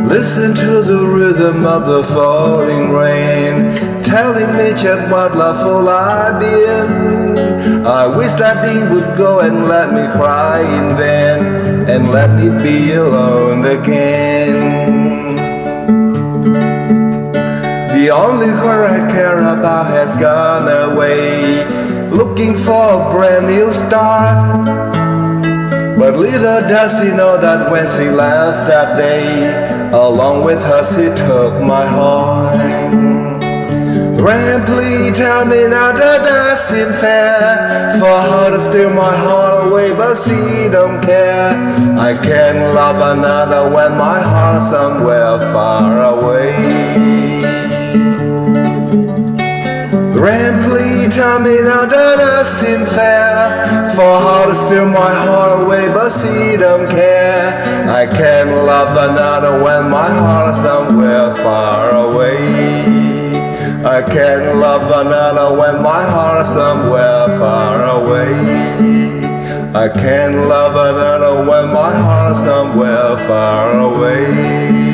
Listen to the rhythm of the falling rain, telling me just what loveful I've been. I wish that he would go and let me cry in vain, and let me be alone again. The only girl I care about has gone away, looking for a brand new start. But little does he know that when she left that day, along with her she took my heart. Rain, please tell me now that that seems fair, for her to steal my heart away, but she don't care. I can't love another when my heart's somewhere far away. Rain, please tell me now that that seems fair, for her to steal my heart away, but she don't care. I can't love another when my heart's somewhere far away. I can't love another when my heart's somewhere far away. I can't love another when my heart's somewhere far away.